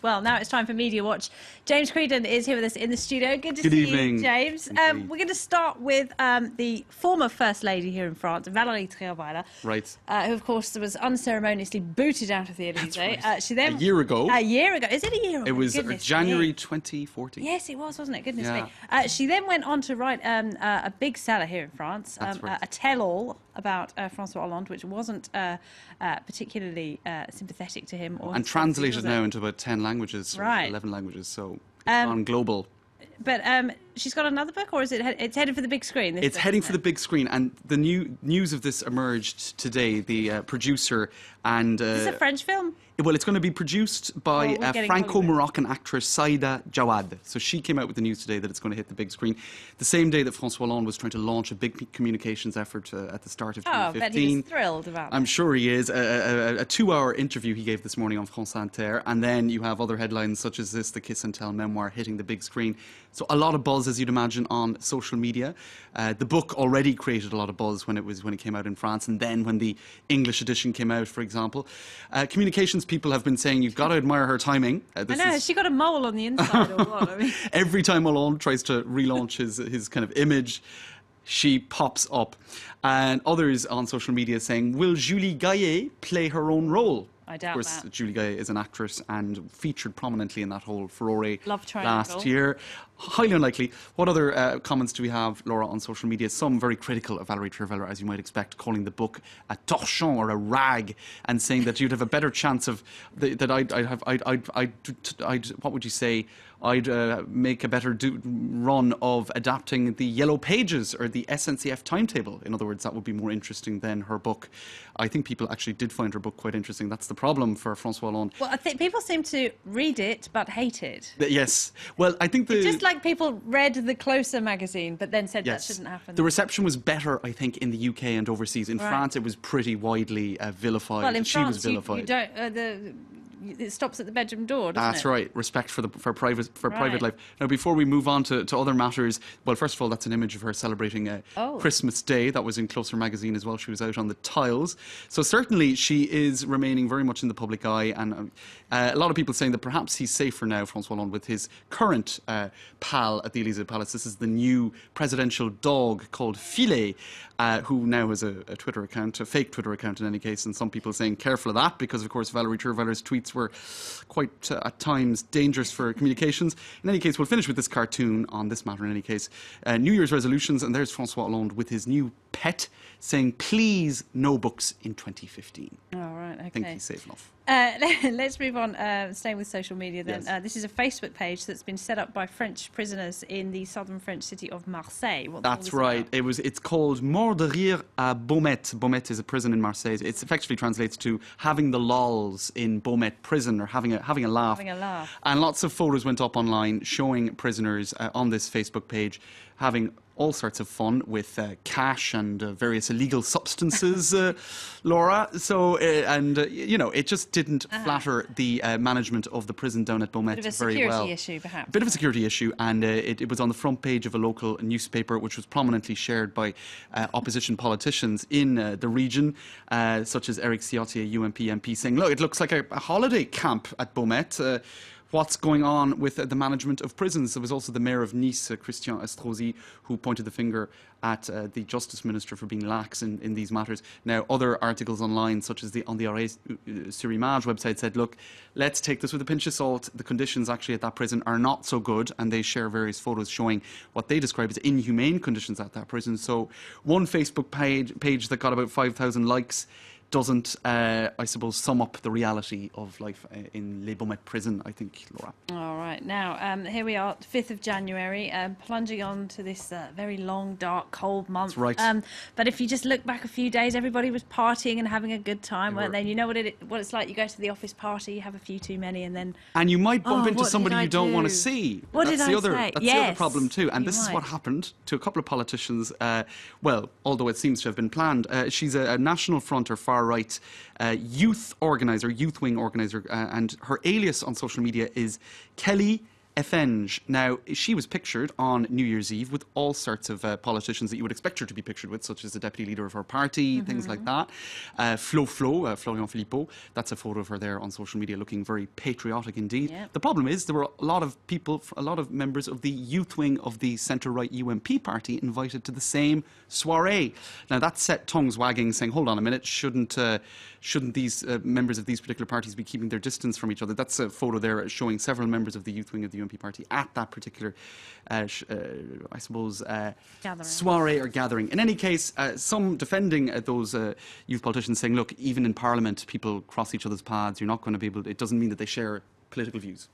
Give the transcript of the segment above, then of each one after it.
Well, now it's time for Media Watch. James Creedon is here with us in the studio. Good to see evening. you, James. We're going to start with the former First Lady here in France, Valérie Trierweiler. Right. Who, of course, was unceremoniously booted out of the Élysée. Right. She then, a year ago. A year ago. Is it a year ago? It was Goodness January me. 2014. Yes, it was, wasn't it? Goodness Yeah. me. She then went on to write a big seller here in France, That's right. a tell-all about François Hollande, which wasn't particularly sympathetic to him. And translated now into about 10 languages, right. 11 languages, so it's gone global. But she's got another book, or is it? It's headed for the big screen. It's heading for the big screen, and the news of this emerged today. The producer and is this a French film? Well, it's going to be produced by Franco-Moroccan actress Saïda Jawad. So she came out with the news today that it's going to hit the big screen. The same day that François Hollande was trying to launch a big communications effort at the start of 2015. Oh, I bet he was thrilled about that. I'm sure he is. A 2-hour interview he gave this morning on France Inter. And then you have other headlines such as this, the Kiss and Tell memoir hitting the big screen. So a lot of buzz, as you'd imagine, on social media. The book already created a lot of buzz when it came out in France, and then when the English edition came out, for example. Communications people have been saying you've got to admire her timing. I know, has she got a mole on the inside or what? I mean. Every time Hollande tries to relaunch his kind of image, she pops up. And others on social media saying, will Julie Gaillet play her own role? I doubt Of course, that. Julie Gaillet is an actress and featured prominently in that whole furore Love triangle last year. Highly unlikely. What other comments do we have, Laura, on social media? Some very critical of Valérie Trierweiler, as you might expect, calling the book a torchon or a rag, and saying that you'd have a better chance of what would you say? I'd make a better run of adapting the Yellow Pages or the SNCF timetable. In other words, that would be more interesting than her book. I think people actually did find her book quite interesting. That's the problem for François Hollande. Well, I think people seem to read it but hate it. Yes. Well, I think Just like people read the Closer magazine but then said yes, that shouldn't happen. The reception was better, I think, in the UK and overseas. In France, it was pretty widely vilified. Well, in she France, was vilified. you don't. It stops at the bedroom door, doesn't it? That's right. Respect for private life. Now, before we move on to other matters, well, first of all, that's an image of her celebrating Christmas Day. That was in Closer magazine as well. She was out on the tiles. So certainly she is remaining very much in the public eye, and a lot of people saying that perhaps he's safer now, François Hollande, with his current pal at the Élysée Palace. This is the new presidential dog called Filet, who now has a Twitter account, a fake Twitter account in any case, and some people saying careful of that because, of course, Valérie Trierweiler's tweets were quite, at times, dangerous for communications. In any case, we'll finish with this cartoon on this matter in any case. New Year's resolutions, and there's François Hollande with his new pet saying, please, no books in 2015. Oh, right, okay. I think he's safe enough. Let's move on, staying with social media then. Yes. This is a Facebook page that's been set up by French prisoners in the southern French city of Marseille. What's That's right. It's called Mort de Rire à Beaumet. Beaumet is a prison in Marseille. It effectively translates to having the lols in Beaumet prison, or having a laugh. Having a laugh. And lots of photos went up online showing prisoners on this Facebook page having all sorts of fun with cash and various illegal substances, Laura. So, you know, it just didn't flatter the management of the prison down at Beaumet very well. Bit of a security issue, perhaps. Bit of a security issue, and it was on the front page of a local newspaper, which was prominently shared by opposition politicians in the region, such as Eric Ciotti, a UMP MP, saying, look, it looks like a holiday camp at Beaumet. What's going on with the management of prisons? There was also the mayor of Nice, Christian Estrosi, who pointed the finger at the justice minister for being lax in these matters. Now, other articles online, such as on the Arrêt sur Image website, said, look, let's take this with a pinch of salt. The conditions actually at that prison are not so good, and they share various photos showing what they describe as inhumane conditions at that prison. So one Facebook page that got about 5,000 likes doesn't, I suppose, sum up the reality of life in Les Beaumet prison, I think, Laura. All right. Now, here we are, 5th of January, plunging on to this very long, dark, cold month. That's right. But if you just look back a few days, everybody was partying and having a good time, weren't they? And you know what it's like. You go to the office party, you have a few too many, and then... And you might bump into somebody you don't want to see. What did I say? That's the other problem too. And this is what happened to a couple of politicians. Well, although it seems to have been planned. She's a National Front or far-right youth wing organiser, and her alias on social media is Kelly Fenge. Now, she was pictured on New Year's Eve with all sorts of politicians that you would expect her to be pictured with, such as the deputy leader of her party, things like that. Florian Philippot, that's a photo of her there on social media looking very patriotic indeed. Yep. The problem is there were a lot of people, a lot of members of the youth wing of the centre-right UMP party invited to the same soiree. Now, that set tongues wagging, saying, hold on a minute, shouldn't these members of these particular parties be keeping their distance from each other? That's a photo there showing several members of the youth wing of the UMP party at that particular, I suppose, soiree or gathering. In any case, some defending those youth politicians saying, look, even in Parliament, people cross each other's paths. You're not going to be able to, it doesn't mean that they share political views.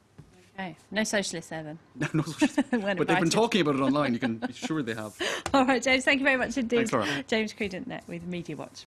Okay. No socialists there then. No socialists. But they've been talking about it online. You can be sure they have. All right, James, thank you very much indeed. Thanks, Laura. James Credent with Media Watch.